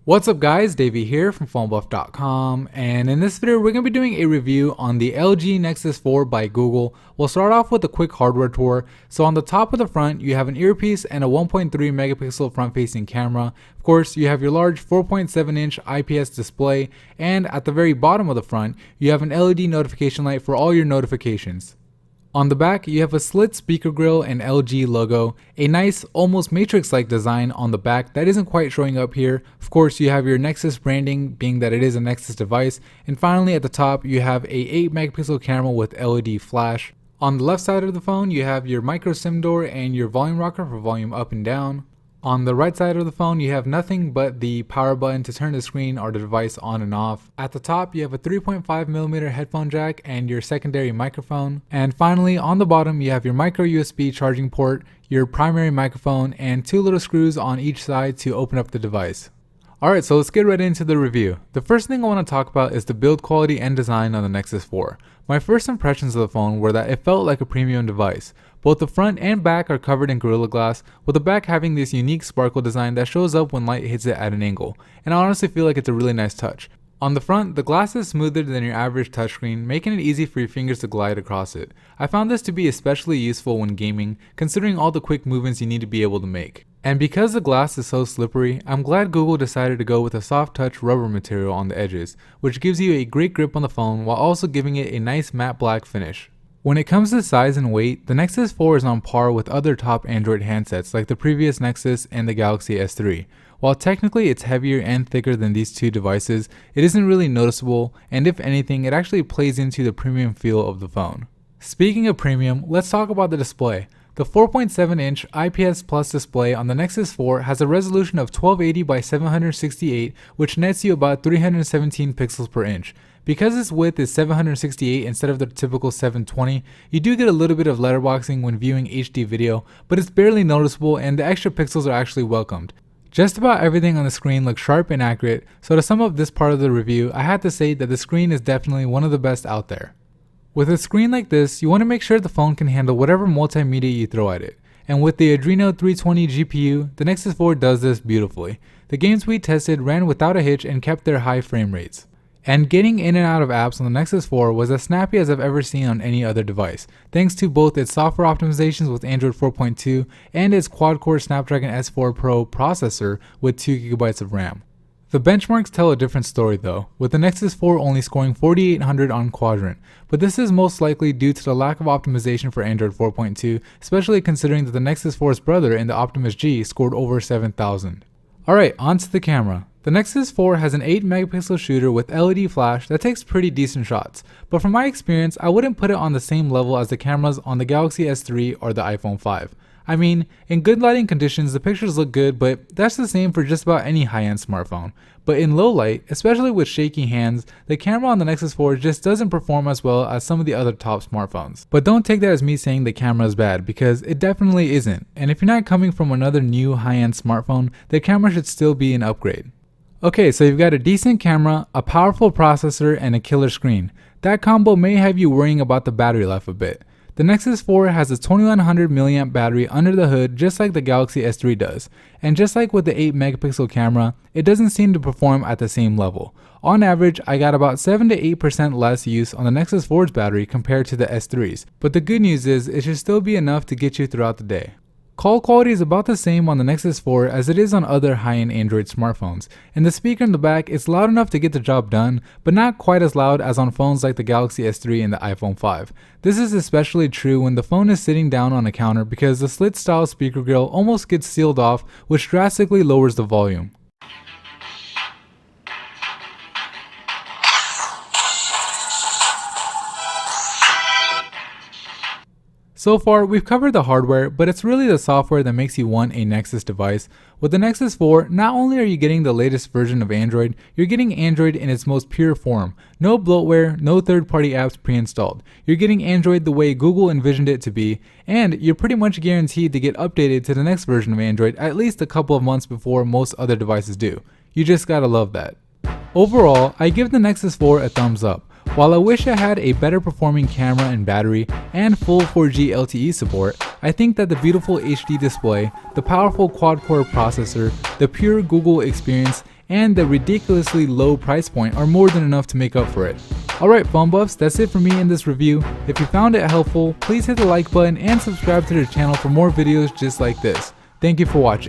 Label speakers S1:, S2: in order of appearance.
S1: What's up guys, Davey here from phonebuff.com, and in this video we're going to be doing a review on the LG Nexus 4 by Google. We'll start off with a quick hardware tour. So on the top of the front you have an earpiece and a 1.3 megapixel front facing camera. Of course you have your large 4.7 inch IPS display, and at the very bottom of the front you have an LED notification light for all your notifications. On the back, you have a slit speaker grill and LG logo, a nice, almost matrix-like design on the back that isn't quite showing up here. Of course, you have your Nexus branding, being that it is a Nexus device. And finally, at the top, you have a 8 megapixel camera with LED flash. On the left side of the phone, you have your micro SIM door and your volume rocker for volume up and down. On the right side of the phone, you have nothing but the power button to turn the screen or the device on and off. At the top, you have a 3.5mm headphone jack and your secondary microphone. And finally, on the bottom, you have your micro USB charging port, your primary microphone, and two little screws on each side to open up the device. Alright, so let's get right into the review. The first thing I want to talk about is the build quality and design on the Nexus 4. My first impressions of the phone were that it felt like a premium device. Both the front and back are covered in Gorilla Glass, with the back having this unique sparkle design that shows up when light hits it at an angle, and I honestly feel like it's a really nice touch. On the front, the glass is smoother than your average touchscreen, making it easy for your fingers to glide across it. I found this to be especially useful when gaming, considering all the quick movements you need to be able to make. And because the glass is so slippery, I'm glad Google decided to go with a soft touch rubber material on the edges, which gives you a great grip on the phone while also giving it a nice matte black finish. When it comes to size and weight, the Nexus 4 is on par with other top Android handsets like the previous Nexus and the Galaxy S3. While technically it's heavier and thicker than these two devices, it isn't really noticeable, and if anything, it actually plays into the premium feel of the phone. Speaking of premium, let's talk about the display. The 4.7 inch IPS Plus display on the Nexus 4 has a resolution of 1280 by 768, which nets you about 317 pixels per inch. Because its width is 768 instead of the typical 720, you do get a little bit of letterboxing when viewing HD video, but it's barely noticeable and the extra pixels are actually welcomed. Just about everything on the screen looks sharp and accurate, so to sum up this part of the review, I had to say that the screen is definitely one of the best out there. With a screen like this, you want to make sure the phone can handle whatever multimedia you throw at it. And with the Adreno 320 GPU, the Nexus 4 does this beautifully. The games we tested ran without a hitch and kept their high frame rates. And getting in and out of apps on the Nexus 4 was as snappy as I've ever seen on any other device, thanks to both its software optimizations with Android 4.2 and its quad-core Snapdragon S4 Pro processor with 2GB of RAM. The benchmarks tell a different story though, with the Nexus 4 only scoring 4800 on Quadrant, but this is most likely due to the lack of optimization for Android 4.2, especially considering that the Nexus 4's brother in the Optimus G scored over 7000. Alright, on to the camera. The Nexus 4 has an 8 megapixel shooter with LED flash that takes pretty decent shots, but from my experience I wouldn't put it on the same level as the cameras on the Galaxy S3 or the iPhone 5. I mean, in good lighting conditions the pictures look good, but that's the same for just about any high-end smartphone. But in low light, especially with shaky hands, the camera on the Nexus 4 just doesn't perform as well as some of the other top smartphones. But don't take that as me saying the camera is bad, because it definitely isn't, and if you're not coming from another new high-end smartphone, the camera should still be an upgrade. Okay, so you've got a decent camera, a powerful processor, and a killer screen. That combo may have you worrying about the battery life a bit. The Nexus 4 has a 2100 mAh battery under the hood just like the Galaxy S3 does, and just like with the 8 megapixel camera, it doesn't seem to perform at the same level. On average, I got about 7 to 8% less use on the Nexus 4's battery compared to the S3's, but the good news is it should still be enough to get you throughout the day. Call quality is about the same on the Nexus 4 as it is on other high-end Android smartphones, and the speaker in the back is loud enough to get the job done, but not quite as loud as on phones like the Galaxy S3 and the iPhone 5. This is especially true when the phone is sitting down on a counter because the slit-style speaker grill almost gets sealed off, which drastically lowers the volume. So far, we've covered the hardware, but it's really the software that makes you want a Nexus device. With the Nexus 4, not only are you getting the latest version of Android, you're getting Android in its most pure form. No bloatware, no third-party apps pre-installed. You're getting Android the way Google envisioned it to be, and you're pretty much guaranteed to get updated to the next version of Android at least a couple of months before most other devices do. You just gotta love that. Overall, I give the Nexus 4 a thumbs up. While I wish I had a better performing camera and battery and full 4G LTE support, I think that the beautiful HD display, the powerful quad-core processor, the pure Google experience, and the ridiculously low price point are more than enough to make up for it. Alright phone buffs, that's it for me in this review. If you found it helpful, please hit the like button and subscribe to the channel for more videos just like this. Thank you for watching.